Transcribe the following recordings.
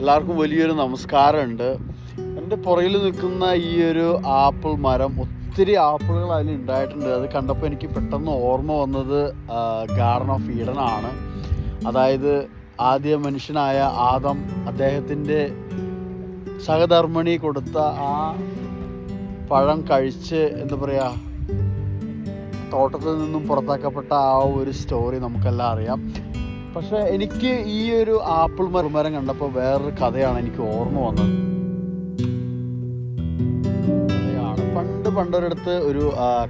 എല്ലാവർക്കും വലിയൊരു നമസ്കാരമുണ്ട്. എൻ്റെ പുറകിൽ നിൽക്കുന്ന ഈ ഒരു ആപ്പിൾ മരം, ഒത്തിരി ആപ്പിളുകൾ അതിൽ ഉണ്ടായിട്ടുണ്ട്. അത് കണ്ടപ്പോൾ എനിക്ക് പെട്ടെന്ന് ഓർമ്മ വന്നത് ഗാർഡൻ ഓഫ് ഈഡൻ ആണ്. അതായത് ആദ്യ മനുഷ്യനായ ആദം അദ്ദേഹത്തിൻ്റെ സഹധർമ്മിണി കൊടുത്ത ആ പഴം കഴിച്ച് എന്താ പറയുക, തോട്ടത്തിൽ നിന്നും പുറത്താക്കപ്പെട്ട ആ ഒരു സ്റ്റോറി നമുക്കെല്ലാം അറിയാം. പക്ഷെ എനിക്ക് ഈ ഒരു ആപ്പിൾ മരം കണ്ടപ്പോൾ വേറൊരു കഥയാണ് എനിക്ക് ഓർമ്മ വന്നത്. പണ്ടൊരിടത്ത് ഒരു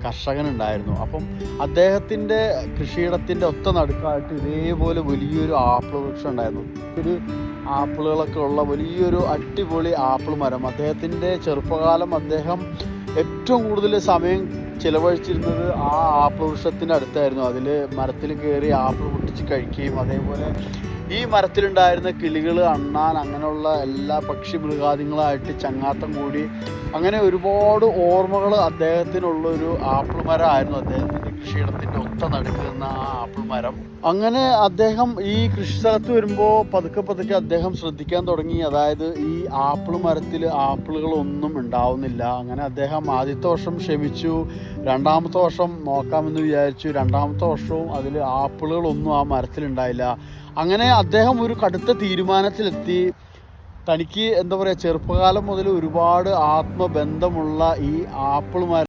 കർഷകനുണ്ടായിരുന്നു. അപ്പം അദ്ദേഹത്തിൻ്റെ കൃഷിയിടത്തിൻ്റെ ഒത്ത നടുക്കായിട്ട് ഇതേപോലെ വലിയൊരു ആപ്പിൾ വൃക്ഷം ഉണ്ടായിരുന്നു. ഒരു ആപ്പിളുകളൊക്കെ ഉള്ള വലിയൊരു അടിപൊളി ആപ്പിൾ മരം. അദ്ദേഹത്തിൻ്റെ ചെറുപ്പകാലം അദ്ദേഹം ഏറ്റവും കൂടുതൽ സമയം ചിലവഴിച്ചിരുന്നത് ആ ആപ്പിൾ വൃക്ഷത്തിൻ്റെ അടുത്തായിരുന്നു. അതിൽ മരത്തിൽ കയറി ആപ്പിൾ പൊട്ടിച്ച് കഴിക്കുകയും അതേപോലെ ഈ മരത്തിലുണ്ടായിരുന്ന കിളികൾ, അണ്ണാൻ, അങ്ങനെയുള്ള എല്ലാ പക്ഷി മൃഗാദികളായിട്ട് ചങ്ങാത്തം കൂടി അങ്ങനെ ഒരുപാട് ഓർമ്മകൾ അദ്ദേഹത്തിനുള്ളൊരു ആപ്പിൾ മരമായിരുന്നു. അദ്ദേഹത്തിൻ്റെ കൃഷിയിടത്തിൻ്റെ ഒത്ത നടുക്ക് നിന്ന ആ ആപ്പിൾ മരം. അങ്ങനെ അദ്ദേഹം ഈ കൃഷി സ്ഥലത്ത് വരുമ്പോൾ പതുക്കെ അദ്ദേഹം ശ്രദ്ധിക്കാൻ തുടങ്ങി. അതായത് ഈ ആപ്പിൾ മരത്തിൽ ആപ്പിളുകളൊന്നും ഉണ്ടാവുന്നില്ല. അങ്ങനെ അദ്ദേഹം ആദ്യത്തെ വർഷം ക്ഷമിച്ചു, രണ്ടാമത്തെ വർഷം നോക്കാമെന്ന് വിചാരിച്ചു. രണ്ടാമത്തെ വർഷവും അതിൽ ആപ്പിളുകളൊന്നും ആ മരത്തിലുണ്ടായില്ല. അങ്ങനെ അദ്ദേഹം ഒരു കടുത്ത തീരുമാനത്തിലെത്തി. തനിക്ക് എന്താ പറയുക, ചെറുപ്പകാലം മുതൽ ഒരുപാട് ആത്മബന്ധമുള്ള ഈ ആപ്പിൾ മരം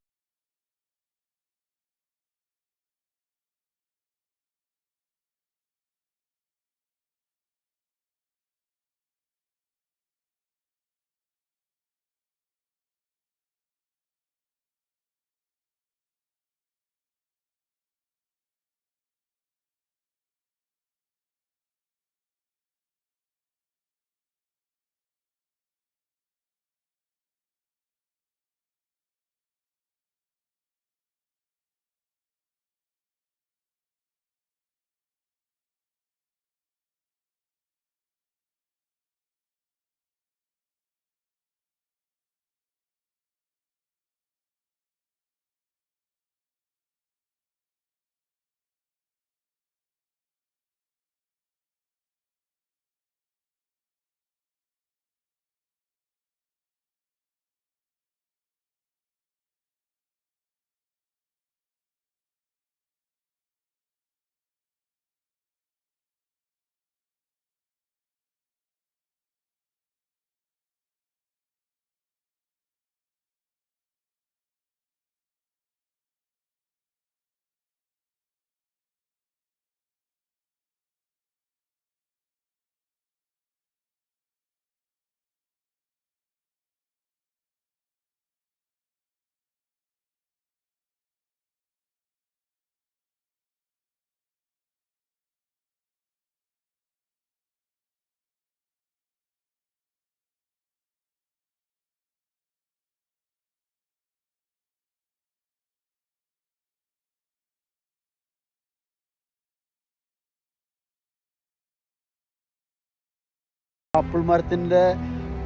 ആപ്പിൾ മരത്തിൻ്റെ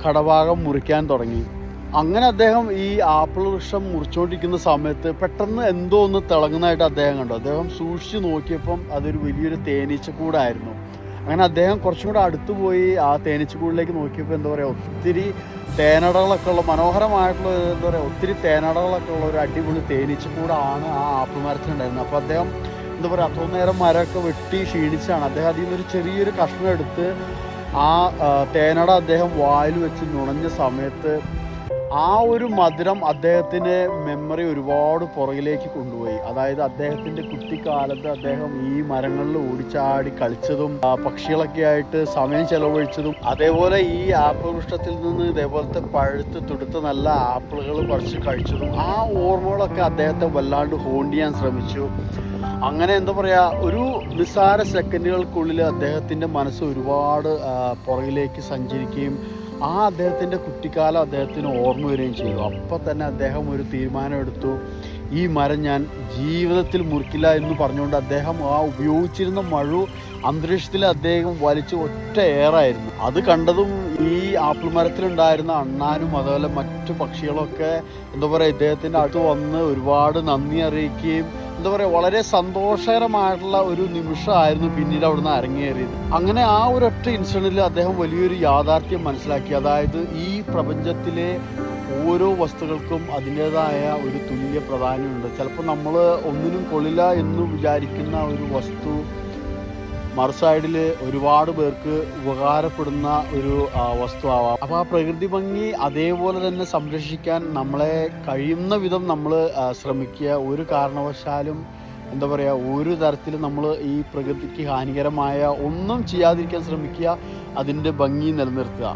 കടഭാഗം മുറിക്കാൻ തുടങ്ങി. അങ്ങനെ അദ്ദേഹം ഈ ആപ്പിൾ വൃക്ഷം മുറിച്ചുകൊണ്ടിരിക്കുന്ന സമയത്ത് പെട്ടെന്ന് എന്തോ ഒന്ന് തിളങ്ങുന്നതായിട്ട് അദ്ദേഹം കണ്ടു. അദ്ദേഹം സൂക്ഷിച്ച് നോക്കിയപ്പം അതൊരു വലിയൊരു തേനീച്ചക്കൂടായിരുന്നു. അങ്ങനെ അദ്ദേഹം കുറച്ചും കൂടെ അടുത്ത് പോയി ആ തേനീച്ചക്കൂടിലേക്ക് നോക്കിയപ്പോൾ എന്താ പറയുക, ഒത്തിരി തേനടകളൊക്കെ ഉള്ള മനോഹരമായിട്ടുള്ള എന്താ പറയുക, ഒത്തിരി തേനടകളൊക്കെ ഉള്ള ഒരു അടിപൊളി തേനീച്ചക്കൂടാണ് ആ ആപ്പിൾ മരത്തിനുണ്ടായിരുന്നത്. അപ്പോൾ അദ്ദേഹം എന്താ പറയുക, അത്രയും നേരം മരമൊക്കെ വെട്ടി ക്ഷീണിച്ചാണ്. അദ്ദേഹം അതിൽ നിന്നൊരു ചെറിയൊരു കഷ്ണം എടുത്ത് ആ തേനട അദ്ദേഹം വായിൽ വെച്ച് നുണഞ്ഞ സമയത്ത് ആ ഒരു മധുരം അദ്ദേഹത്തിന് മെമ്മറി ഒരുപാട് പുറകിലേക്ക് കൊണ്ടുപോയി. അതായത് അദ്ദേഹത്തിൻ്റെ കുട്ടിക്കാലത്ത് അദ്ദേഹം ഈ മരങ്ങളിൽ ഓടിച്ചാടി കളിച്ചതും പക്ഷികളൊക്കെ ആയിട്ട് സമയം ചെലവഴിച്ചതും അതേപോലെ ഈ ആപ്പിൾ വൃക്ഷത്തിൽ നിന്ന് ഇതേപോലത്തെ പഴുത്ത് തുടുത്ത് നല്ല ആപ്പിളുകൾ പറിച്ച് കഴിച്ചതും ആ ഓർമ്മകളൊക്കെ അദ്ദേഹത്തെ വല്ലാണ്ട് ഹോണ്ട് ചെയ്യാൻ ശ്രമിച്ചു. അങ്ങനെ എന്താ പറയുക, ഒരു നിസ്സാര സെക്കൻഡുകൾക്കുള്ളിൽ അദ്ദേഹത്തിൻ്റെ മനസ്സ് ഒരുപാട് പുറകിലേക്ക് സഞ്ചരിക്കുകയും ആ അദ്ദേഹത്തിൻ്റെ കുട്ടിക്കാലം അദ്ദേഹത്തിന് ഓർമ്മ വരികയും ചെയ്തു. അപ്പോൾ തന്നെ അദ്ദേഹം ഒരു തീരുമാനമെടുത്തു, ഈ മരം ഞാൻ ജീവിതത്തിൽ മുറിക്കില്ല എന്ന് പറഞ്ഞുകൊണ്ട് അദ്ദേഹം ആ ഉപയോഗിച്ചിരുന്ന മഴു അന്തരീക്ഷത്തിൽ അദ്ദേഹം വലിച്ച് ഒറ്റ എയറായിരുന്നു. അത് കണ്ടതും ഈ ആപ്പിൾ മരത്തിലുണ്ടായിരുന്ന അണ്ണാനും അതുപോലെ മറ്റു പക്ഷികളൊക്കെ എന്താ പറയുക, ഇദ്ദേഹത്തിൻ്റെ അടുത്ത് വന്ന് ഒരുപാട് നന്ദി അറിയിക്കുകയും എന്താ പറയുക, വളരെ സന്തോഷകരമായിട്ടുള്ള ഒരു നിമിഷമായിരുന്നു പിന്നീട് അവിടുന്ന് അരങ്ങേറിയത്. അങ്ങനെ ആ ഒരൊറ്റ ഇൻസിഡൻറ്റിൽ അദ്ദേഹം വലിയൊരു യാഥാർത്ഥ്യം മനസ്സിലാക്കി. അതായത് ഈ പ്രപഞ്ചത്തിലെ ഓരോ വസ്തുക്കൾക്കും അതിൻ്റേതായ ഒരു തുല്യ പ്രാധാന്യമുണ്ട്. ചിലപ്പോൾ നമ്മൾ ഒന്നിനും കൊള്ളില്ല എന്ന് വിചാരിക്കുന്ന ഒരു വസ്തു മറു സൈഡിൽ ഒരുപാട് പേർക്ക് ഉപകാരപ്പെടുന്ന ഒരു വസ്തു ആവാം. അപ്പോൾ ആ പ്രകൃതി ഭംഗി അതേപോലെ തന്നെ സംരക്ഷിക്കാൻ നമ്മളെ കഴിയുന്ന വിധം നമ്മൾ ശ്രമിക്കുക. ഒരു കാരണവശാലും എന്താ പറയുക, ഒരു തരത്തിലും നമ്മൾ ഈ പ്രകൃതിക്ക് ഹാനികരമായ ഒന്നും ചെയ്യാതിരിക്കാൻ ശ്രമിക്കുക. അതിൻ്റെ ഭംഗി നിലനിർത്തുക.